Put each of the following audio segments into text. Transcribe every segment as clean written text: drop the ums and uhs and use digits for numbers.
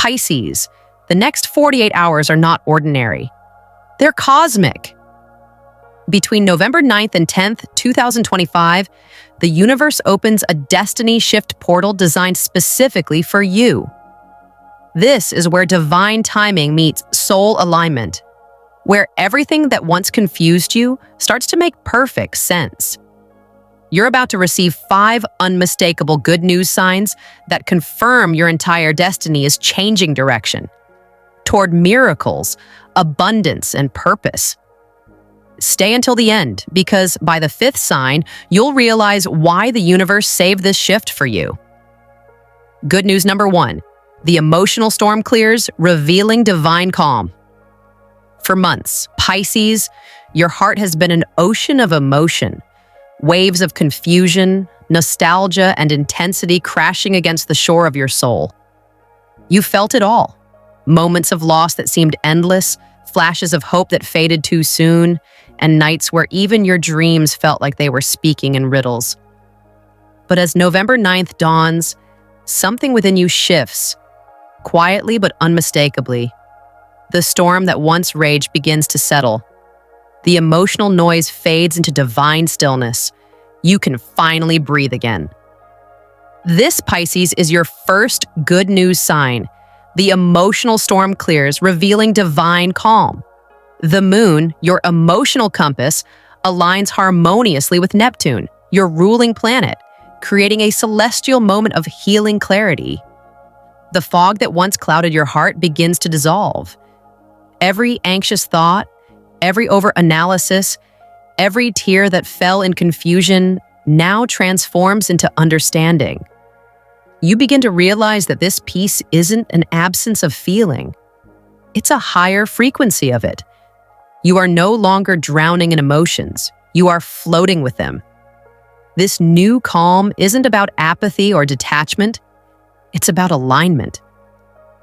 Pisces, the next 48 hours are not ordinary. They're cosmic. Between November 9th and 10th, 2025, the universe opens a destiny shift portal designed specifically for you. This is where divine timing meets soul alignment, where everything that once confused you starts to make perfect sense. You're about to receive 5 unmistakable good news signs that confirm your entire destiny is changing direction toward miracles, abundance, and purpose. Stay until the end, because by the 5th sign, you'll realize why the universe saved this shift for you. Good news number 1, the emotional storm clears, revealing divine calm. For months, Pisces, your heart has been an ocean of emotion, waves of confusion, nostalgia, and intensity crashing against the shore of your soul. You felt it all. Moments of loss that seemed endless, flashes of hope that faded too soon, and nights where even your dreams felt like they were speaking in riddles. But as November 9th dawns, something within you shifts, quietly but unmistakably. The storm that once raged begins to settle. The emotional noise fades into divine stillness. You can finally breathe again. This, Pisces, is your first good news sign. The emotional storm clears, revealing divine calm. The moon, your emotional compass, aligns harmoniously with Neptune, your ruling planet, creating a celestial moment of healing clarity. The fog that once clouded your heart begins to dissolve. Every anxious thought, every overanalysis, every tear that fell in confusion now transforms into understanding. You begin to realize that this peace isn't an absence of feeling. It's a higher frequency of it. You are no longer drowning in emotions. You are floating with them. This new calm isn't about apathy or detachment. It's about alignment.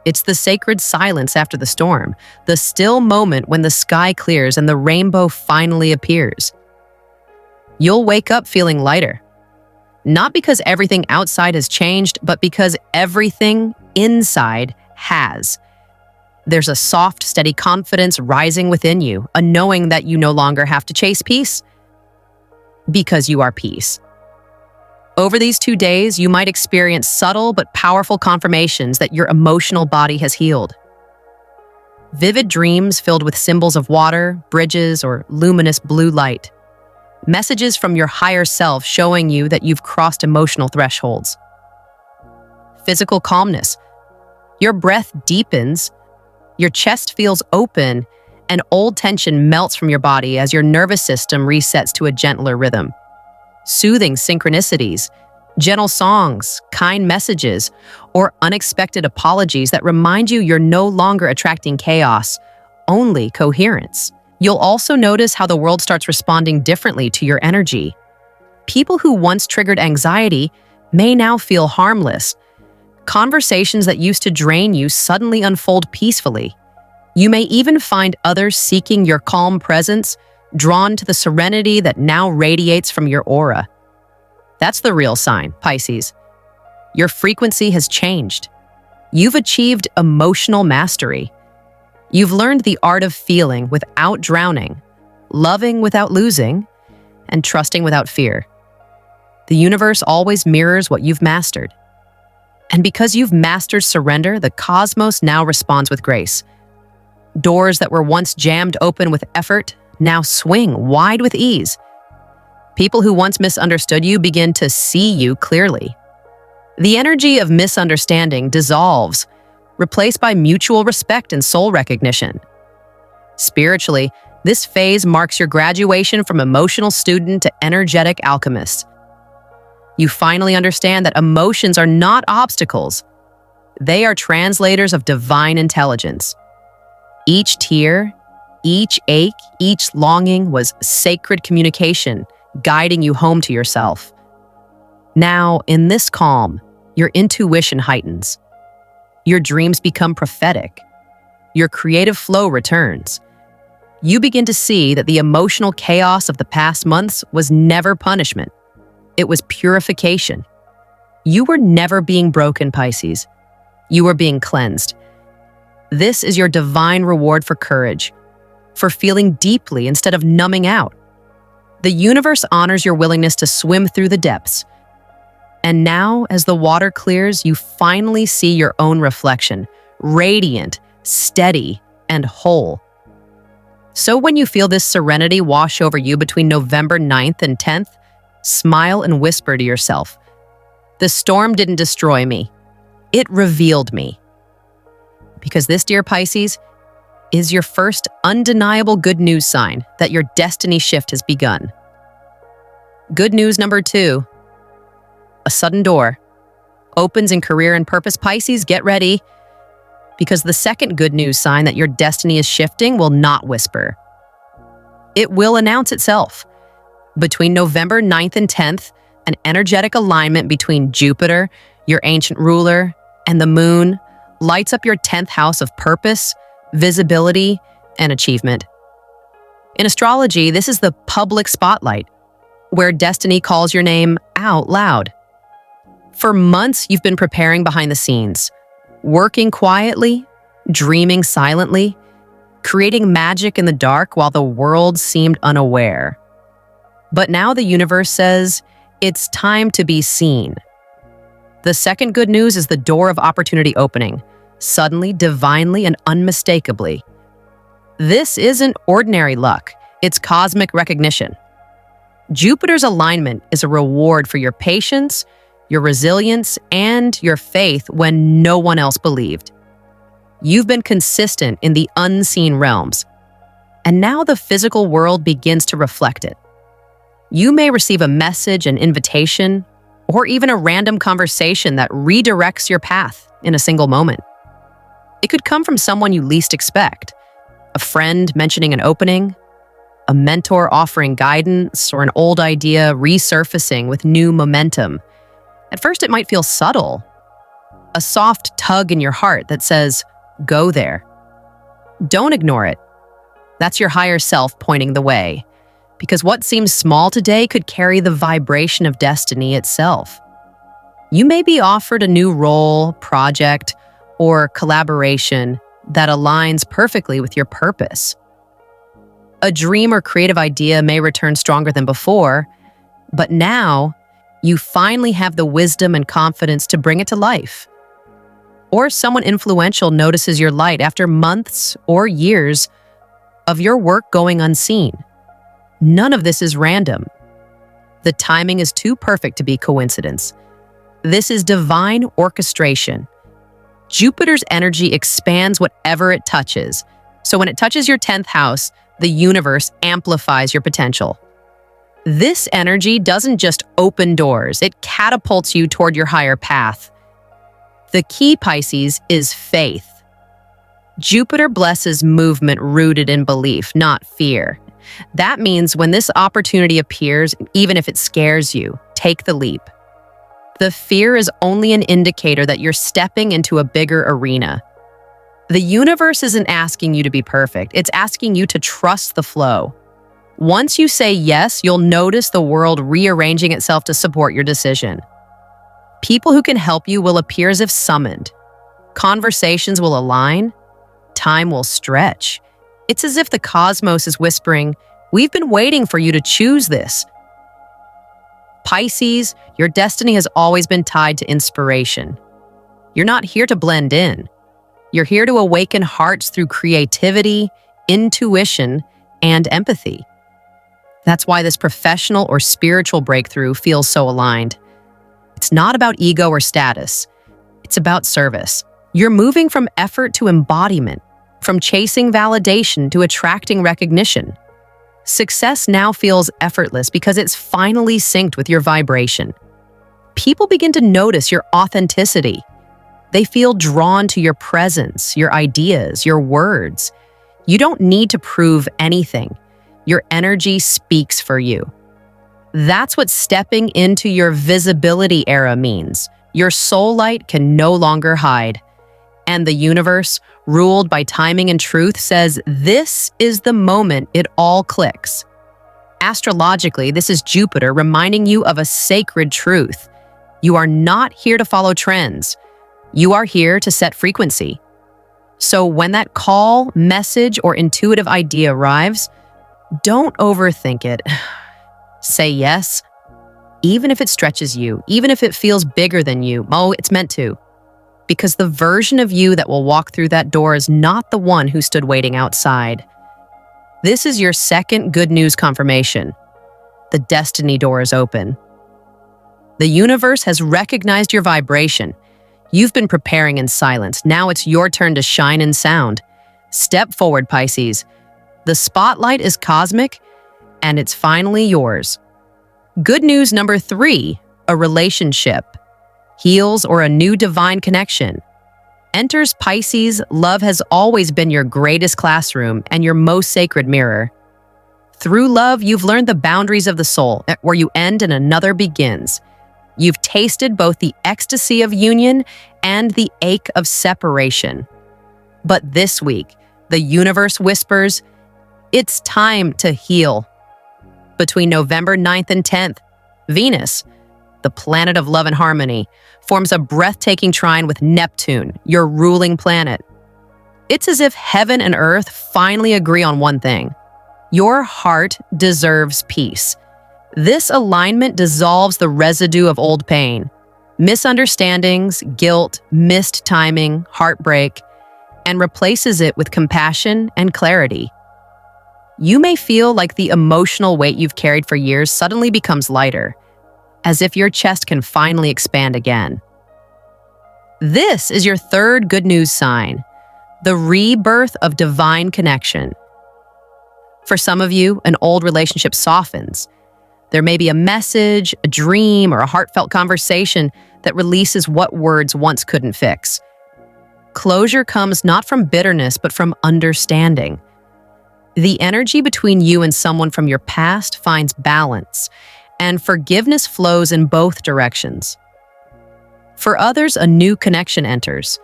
It's the sacred silence after the storm, the still moment when the sky clears and the rainbow finally appears. You'll wake up feeling lighter. Not because everything outside has changed, but because everything inside has. There's a soft, steady confidence rising within you, a knowing that you no longer have to chase peace because you are peace. Over these 2 days, you might experience subtle but powerful confirmations that your emotional body has healed. Vivid dreams filled with symbols of water, bridges, or luminous blue light. Messages from your higher self showing you that you've crossed emotional thresholds. Physical calmness. Your breath deepens, your chest feels open, and old tension melts from your body as your nervous system resets to a gentler rhythm. Soothing synchronicities, gentle songs, kind messages, or unexpected apologies that remind you you're no longer attracting chaos, only coherence. You'll also notice how the world starts responding differently to your energy. People who once triggered anxiety may now feel harmless. Conversations that used to drain you suddenly unfold peacefully. You may even find others seeking your calm presence, drawn to the serenity that now radiates from your aura. That's the real sign, Pisces. Your frequency has changed. You've achieved emotional mastery. You've learned the art of feeling without drowning, loving without losing, and trusting without fear. The universe always mirrors what you've mastered. And because you've mastered surrender, the cosmos now responds with grace. Doors that were once jammed open with effort now swing wide with ease. People who once misunderstood you begin to see you clearly. The energy of misunderstanding dissolves, replaced by mutual respect and soul recognition. Spiritually, this phase marks your graduation from emotional student to energetic alchemist. You finally understand that emotions are not obstacles. They are translators of divine intelligence. Each tear, each ache, each longing was sacred communication, guiding you home to yourself. Now, in this calm, your intuition heightens. Your dreams become prophetic. Your creative flow returns. You begin to see that the emotional chaos of the past months was never punishment. It was purification. You were never being broken, Pisces. You were being cleansed. This is your divine reward for courage, for feeling deeply instead of numbing out. The universe honors your willingness to swim through the depths. And now, as the water clears, you finally see your own reflection, radiant, steady, and whole. So when you feel this serenity wash over you between November 9th and 10th, smile and whisper to yourself, "The storm didn't destroy me. It revealed me." Because this, dear Pisces, is your first undeniable good news sign that your destiny shift has begun. Good news number 2. A sudden door opens in career and purpose. Pisces, get ready, because the second good news sign that your destiny is shifting will not whisper. It will announce itself. Between November 9th and 10th, an energetic alignment between Jupiter, your ancient ruler, and the moon lights up your 10th house of purpose, visibility, and achievement. In astrology, this is the public spotlight, where destiny calls your name out loud. For months, you've been preparing behind the scenes, working quietly, dreaming silently, creating magic in the dark while the world seemed unaware. But now the universe says, it's time to be seen. The second good news is the door of opportunity opening, suddenly, divinely, and unmistakably. This isn't ordinary luck, it's cosmic recognition. Jupiter's alignment is a reward for your patience, your resilience, and your faith when no one else believed. You've been consistent in the unseen realms, and now the physical world begins to reflect it. You may receive a message, an invitation, or even a random conversation that redirects your path in a single moment. It could come from someone you least expect, a friend mentioning an opening, a mentor offering guidance, or an old idea resurfacing with new momentum. At first, it might feel subtle, a soft tug in your heart that says, go there. Don't ignore it. That's your higher self pointing the way, because what seems small today could carry the vibration of destiny itself. You may be offered a new role, project, or collaboration that aligns perfectly with your purpose. A dream or creative idea may return stronger than before, but now you finally have the wisdom and confidence to bring it to life. Or someone influential notices your light after months or years of your work going unseen. None of this is random. The timing is too perfect to be coincidence. This is divine orchestration. Jupiter's energy expands whatever it touches. So when it touches your 10th house, the universe amplifies your potential. This energy doesn't just open doors, it catapults you toward your higher path. The key, Pisces, is faith. Jupiter blesses movement rooted in belief, not fear. That means when this opportunity appears, even if it scares you, take the leap. The fear is only an indicator that you're stepping into a bigger arena. The universe isn't asking you to be perfect, it's asking you to trust the flow. Once you say yes, you'll notice the world rearranging itself to support your decision. People who can help you will appear as if summoned. Conversations will align. Time will stretch. It's as if the cosmos is whispering, we've been waiting for you to choose this. Pisces, your destiny has always been tied to inspiration. You're not here to blend in. You're here to awaken hearts through creativity, intuition, and empathy. That's why this professional or spiritual breakthrough feels so aligned. It's not about ego or status. It's about service. You're moving from effort to embodiment, from chasing validation to attracting recognition. Success now feels effortless because it's finally synced with your vibration. People begin to notice your authenticity. They feel drawn to your presence, your ideas, your words. You don't need to prove anything. Your energy speaks for you. That's what stepping into your visibility era means. Your soul light can no longer hide. And the universe, ruled by timing and truth, says this is the moment it all clicks. Astrologically, this is Jupiter reminding you of a sacred truth. You are not here to follow trends. You are here to set frequency. So when that call, message, or intuitive idea arrives, don't overthink it. Say yes, even if it stretches you, even if it feels bigger than you. Oh, it's meant to. Because the version of you that will walk through that door is not the one who stood waiting outside. This is your second good news confirmation. The destiny door is open. The universe has recognized your vibration. You've been preparing in silence. Now it's your turn to shine in sound. Step forward, Pisces. The spotlight is cosmic, and it's finally yours. Good news number 3, a relationship. Heals or a new divine connection. Enters Pisces, love has always been your greatest classroom and your most sacred mirror. Through love, you've learned the boundaries of the soul, where you end and another begins. You've tasted both the ecstasy of union and the ache of separation. But this week, the universe whispers, it's time to heal. Between November 9th and 10th, Venus, the planet of love and harmony, forms a breathtaking trine with Neptune, your ruling planet. It's as if heaven and earth finally agree on one thing. Your heart deserves peace. This alignment dissolves the residue of old pain, misunderstandings, guilt, missed timing, heartbreak, and replaces it with compassion and clarity. You may feel like the emotional weight you've carried for years suddenly becomes lighter, as if your chest can finally expand again. This is your third good news sign, the rebirth of divine connection. For some of you, an old relationship softens. There may be a message, a dream, or a heartfelt conversation that releases what words once couldn't fix. Closure comes not from bitterness, but from understanding. The energy between you and someone from your past finds balance, and forgiveness flows in both directions. For others, a new connection enters,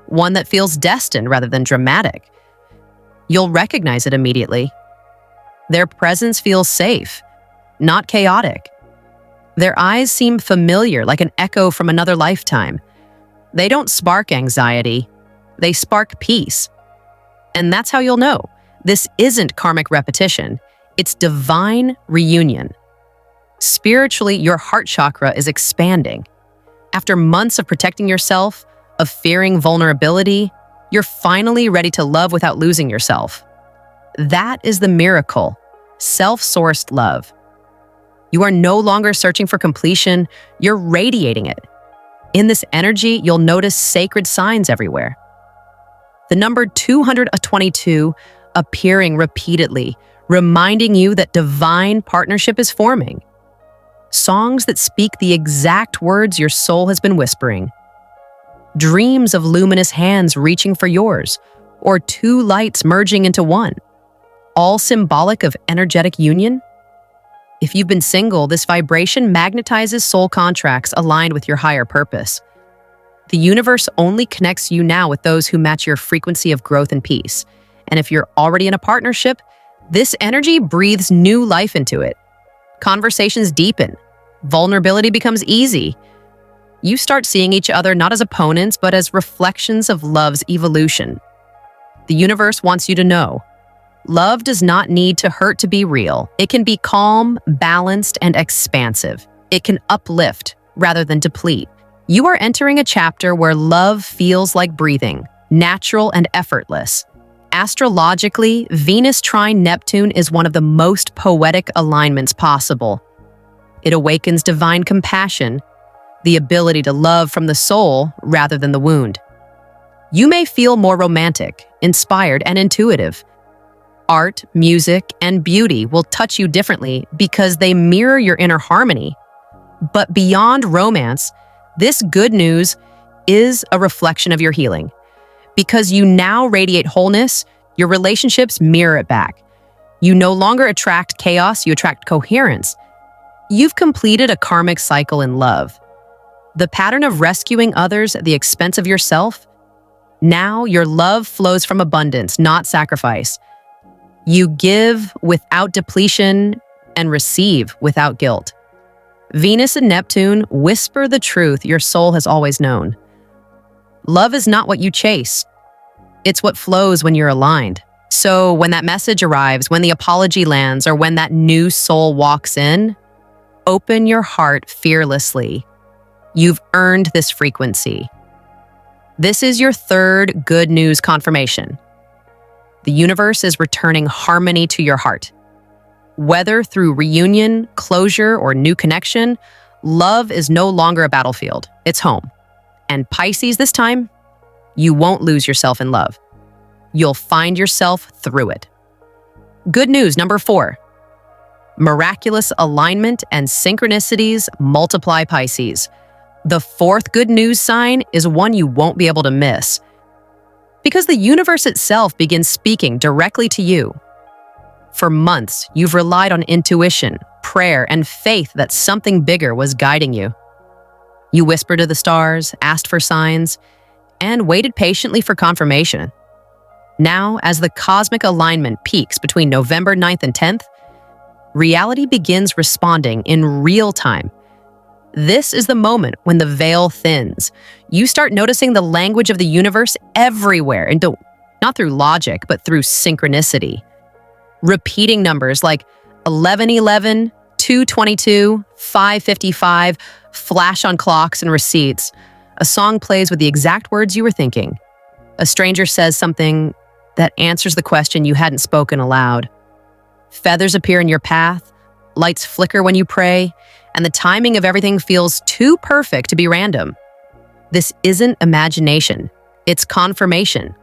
one that feels destined rather than dramatic. You'll recognize it immediately. Their presence feels safe, not chaotic. Their eyes seem familiar, like an echo from another lifetime. They don't spark anxiety, they spark peace. And that's how you'll know. This isn't karmic repetition, it's divine reunion. Spiritually, your heart chakra is expanding. After months of protecting yourself, of fearing vulnerability, you're finally ready to love without losing yourself. That is the miracle, self-sourced love. You are no longer searching for completion, you're radiating it. In this energy, you'll notice sacred signs everywhere. The number 222 appearing repeatedly, reminding you that divine partnership is forming. Songs that speak the exact words your soul has been whispering. Dreams of luminous hands reaching for yours, or two lights merging into one. All symbolic of energetic union. If you've been single, this vibration magnetizes soul contracts aligned with your higher purpose. The universe only connects you now with those who match your frequency of growth and peace. And if you're already in a partnership, this energy breathes new life into it. Conversations deepen. Vulnerability becomes easy. You start seeing each other not as opponents, but as reflections of love's evolution. The universe wants you to know, love does not need to hurt to be real. It can be calm, balanced, and expansive. It can uplift rather than deplete. You are entering a chapter where love feels like breathing, natural and effortless. Astrologically, Venus trine Neptune is one of the most poetic alignments possible. It awakens divine compassion, the ability to love from the soul rather than the wound. You may feel more romantic, inspired, and intuitive. Art, music, and beauty will touch you differently because they mirror your inner harmony. But beyond romance, this good news is a reflection of your healing. Because you now radiate wholeness, your relationships mirror it back. You no longer attract chaos, you attract coherence. You've completed a karmic cycle in love. The pattern of rescuing others at the expense of yourself. Now your love flows from abundance, not sacrifice. You give without depletion and receive without guilt. Venus and Neptune whisper the truth your soul has always known. Love is not what you chase. It's what flows when you're aligned. So when that message arrives, when the apology lands, or when that new soul walks in, open your heart fearlessly. You've earned this frequency. This is your third good news confirmation. The universe is returning harmony to your heart. Whether through reunion, closure, or new connection, love is no longer a battlefield. It's home. And Pisces, this time, you won't lose yourself in love. You'll find yourself through it. Good news number 4. Miraculous alignment and synchronicities multiply Pisces. The fourth good news sign is one you won't be able to miss, because the universe itself begins speaking directly to you. For months, you've relied on intuition, prayer, and faith that something bigger was guiding you. You whispered to the stars, asked for signs, and waited patiently for confirmation. Now, as the cosmic alignment peaks between November 9th and 10th, reality begins responding in real time. This is the moment when the veil thins. You start noticing the language of the universe everywhere, and not through logic, but through synchronicity. Repeating numbers like 1111, 222, 555 flash on clocks and receipts. A song plays with the exact words you were thinking. A stranger says something that answers the question you hadn't spoken aloud. Feathers appear in your path, lights flicker when you pray, and the timing of everything feels too perfect to be random. This isn't imagination, it's confirmation.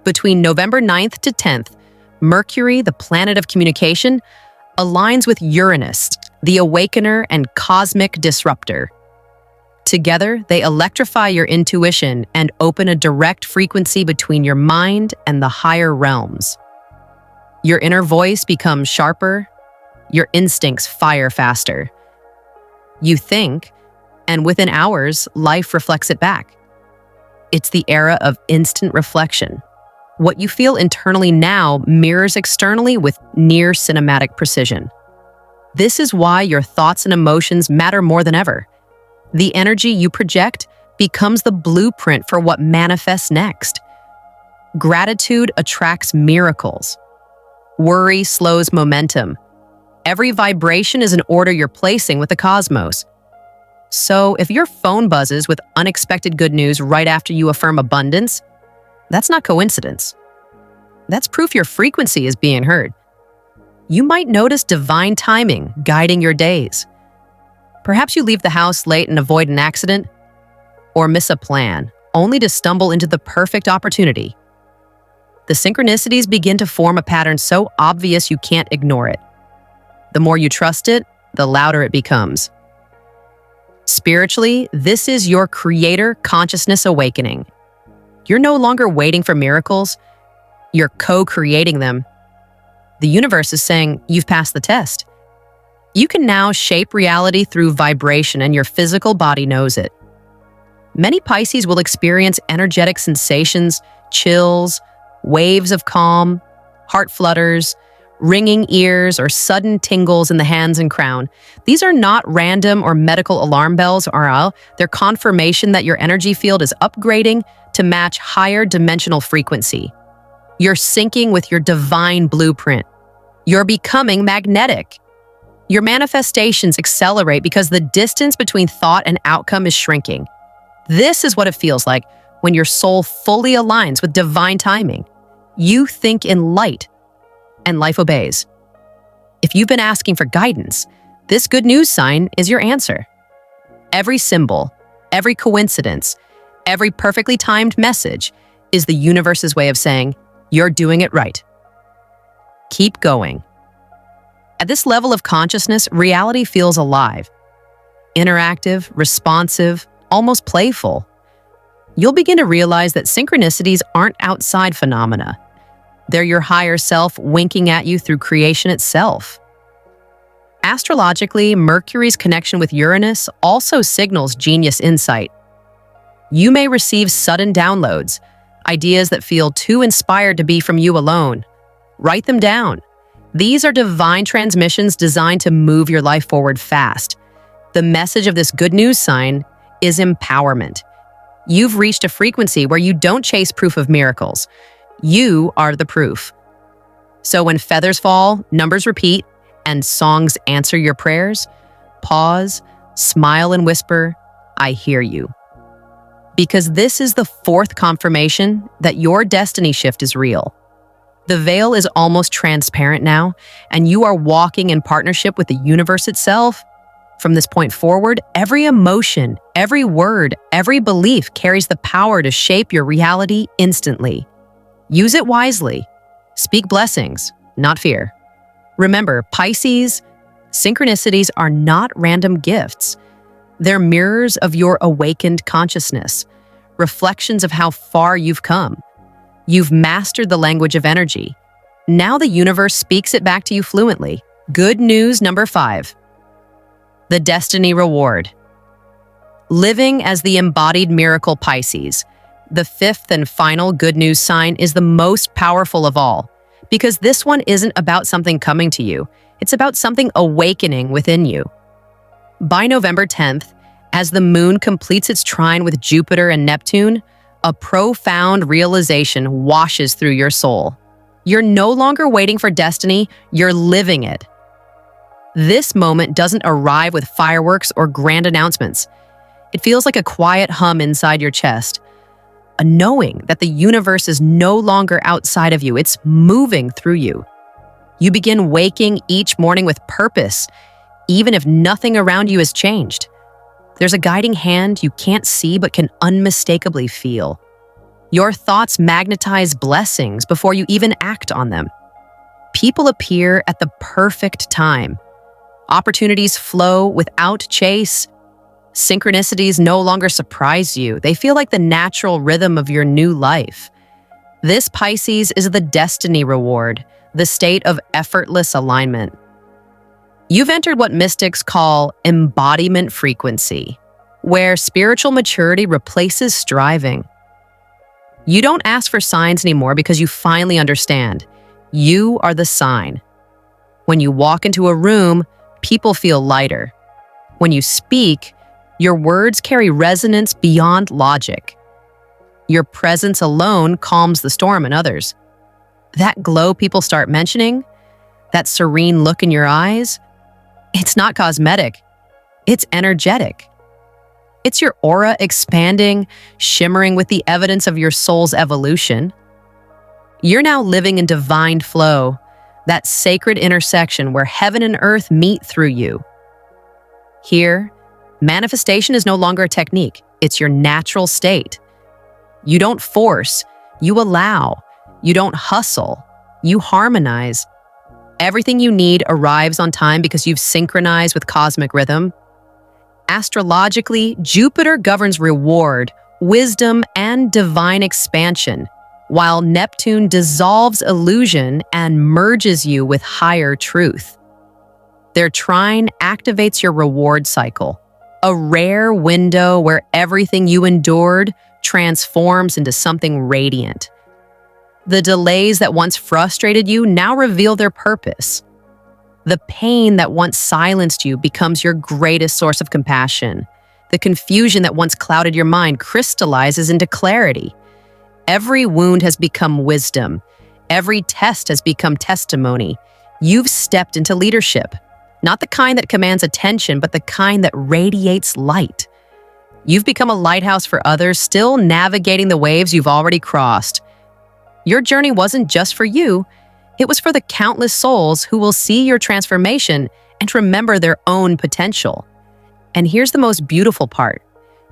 Between November 9th to 10th, Mercury, the planet of communication, aligns with Uranus, the awakener and cosmic disruptor. Together, they electrify your intuition and open a direct frequency between your mind and the higher realms. Your inner voice becomes sharper, your instincts fire faster. You think, and within hours, life reflects it back. It's the era of instant reflection. What you feel internally now mirrors externally with near cinematic precision. This is why your thoughts and emotions matter more than ever. The energy you project becomes the blueprint for what manifests next. Gratitude attracts miracles. Worry slows momentum. Every vibration is an order you're placing with the cosmos. So if your phone buzzes with unexpected good news right after you affirm abundance, that's not coincidence. That's proof your frequency is being heard. You might notice divine timing guiding your days. Perhaps you leave the house late and avoid an accident, or miss a plan, only to stumble into the perfect opportunity. The synchronicities begin to form a pattern so obvious you can't ignore it. The more you trust it, the louder it becomes. Spiritually, this is your creator consciousness awakening. You're no longer waiting for miracles, you're co-creating them. The universe is saying, you've passed the test. You can now shape reality through vibration, and your physical body knows it. Many Pisces will experience energetic sensations, chills, waves of calm, heart flutters, ringing ears, or sudden tingles in the hands and crown. These are not random or medical alarm bells, they're confirmation that your energy field is upgrading to match higher dimensional frequency. You're syncing with your divine blueprint. You're becoming magnetic. Your manifestations accelerate because the distance between thought and outcome is shrinking. This is what it feels like when your soul fully aligns with divine timing. You think in light, and life obeys. If you've been asking for guidance, this good news sign is your answer. Every symbol, every coincidence, every perfectly timed message is the universe's way of saying, you're doing it right. Keep going. At this level of consciousness, reality feels alive, interactive, responsive, almost playful. You'll begin to realize that synchronicities aren't outside phenomena. They're your higher self winking at you through creation itself. Astrologically, Mercury's connection with Uranus also signals genius insight. You may receive sudden downloads, ideas that feel too inspired to be from you alone. Write them down. These are divine transmissions designed to move your life forward fast. The message of this good news sign is empowerment. You've reached a frequency where you don't chase proof of miracles. You are the proof. So when feathers fall, numbers repeat, and songs answer your prayers, pause, smile, and whisper, "I hear you." Because this is the fourth confirmation that your destiny shift is real. The veil is almost transparent now, and you are walking in partnership with the universe itself. From this point forward, every emotion, every word, every belief carries the power to shape your reality instantly. Use it wisely. Speak blessings, not fear. Remember, Pisces, synchronicities are not random gifts. They're mirrors of your awakened consciousness, reflections of how far you've come. You've mastered the language of energy. Now the universe speaks it back to you fluently. Good news number 5. The destiny reward. Living as the embodied miracle Pisces, the fifth and final good news sign, is the most powerful of all, because this one isn't about something coming to you. It's about something awakening within you. By November 10th, as the moon completes its trine with Jupiter and Neptune, a profound realization washes through your soul. You're no longer waiting for destiny, you're living it. This moment doesn't arrive with fireworks or grand announcements. It feels like a quiet hum inside your chest, a knowing that the universe is no longer outside of you, it's moving through you. You begin waking each morning with purpose, even if nothing around you has changed. There's a guiding hand you can't see but can unmistakably feel. Your thoughts magnetize blessings before you even act on them. People appear at the perfect time. Opportunities flow without chase. Synchronicities no longer surprise you. They feel like the natural rhythm of your new life. This Pisces is the destiny reward, the state of effortless alignment. You've entered what mystics call embodiment frequency, where spiritual maturity replaces striving. You don't ask for signs anymore because you finally understand. You are the sign. When you walk into a room, people feel lighter. When you speak, your words carry resonance beyond logic. Your presence alone calms the storm in others. That glow people start mentioning, that serene look in your eyes, it's not cosmetic, it's energetic. It's your aura expanding, shimmering with the evidence of your soul's evolution. You're now living in divine flow, that sacred intersection where heaven and earth meet through you. Here, manifestation is no longer a technique, it's your natural state. You don't force, you allow. You don't hustle, you harmonize. Everything you need arrives on time because you've synchronized with cosmic rhythm. Astrologically, Jupiter governs reward, wisdom, and divine expansion, while Neptune dissolves illusion and merges you with higher truth. Their trine activates your reward cycle, a rare window where everything you endured transforms into something radiant. The delays that once frustrated you now reveal their purpose. The pain that once silenced you becomes your greatest source of compassion. The confusion that once clouded your mind crystallizes into clarity. Every wound has become wisdom. Every test has become testimony. You've stepped into leadership, not the kind that commands attention, but the kind that radiates light. You've become a lighthouse for others, still navigating the waves you've already crossed. Your journey wasn't just for you, it was for the countless souls who will see your transformation and remember their own potential. And here's the most beautiful part.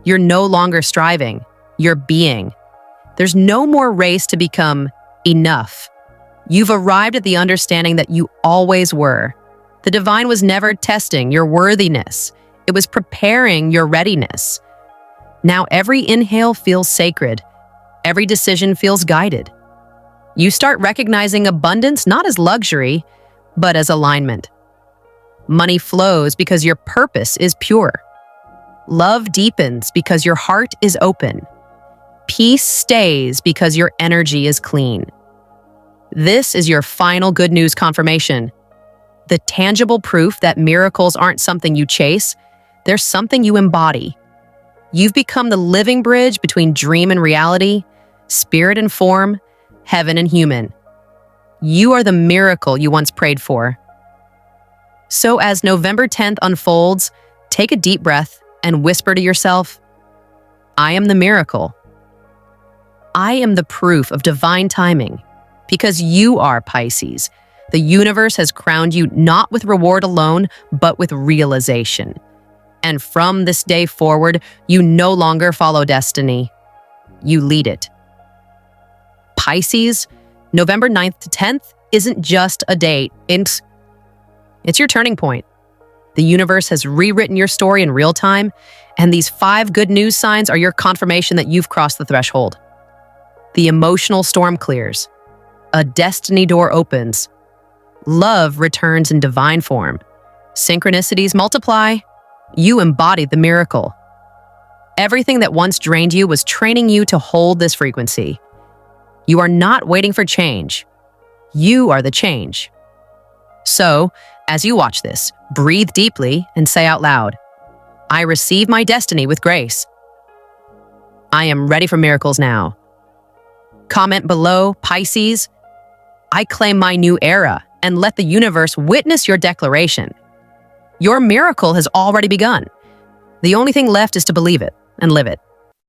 You're no longer striving, you're being. There's no more race to become enough. You've arrived at the understanding that you always were. The divine was never testing your worthiness, it was preparing your readiness. Now every inhale feels sacred, every decision feels guided. You start recognizing abundance not as luxury, but as alignment. Money flows because your purpose is pure. Love deepens because your heart is open. Peace stays because your energy is clean. This is your final good news confirmation. The tangible proof that miracles aren't something you chase, they're something you embody. You've become the living bridge between dream and reality, spirit and form, heaven and human. You are the miracle you once prayed for. So as November 10th unfolds, take a deep breath and whisper to yourself, I am the miracle. I am the proof of divine timing. Because you are Pisces, the universe has crowned you not with reward alone, but with realization. And from this day forward, you no longer follow destiny. You lead it. Pisces, November 9th to 10th isn't just a date. It's your turning point. The universe has rewritten your story in real time, and these 5 good news signs are your confirmation that you've crossed the threshold. The emotional storm clears. A destiny door opens. Love returns in divine form. Synchronicities multiply. You embodied the miracle. Everything that once drained you was training you to hold this frequency. You are not waiting for change. You are the change. So, as you watch this, breathe deeply and say out loud, I receive my destiny with grace. I am ready for miracles now. Comment below, Pisces, I claim my new era, and let the universe witness your declaration. Your miracle has already begun. The only thing left is to believe it and live it.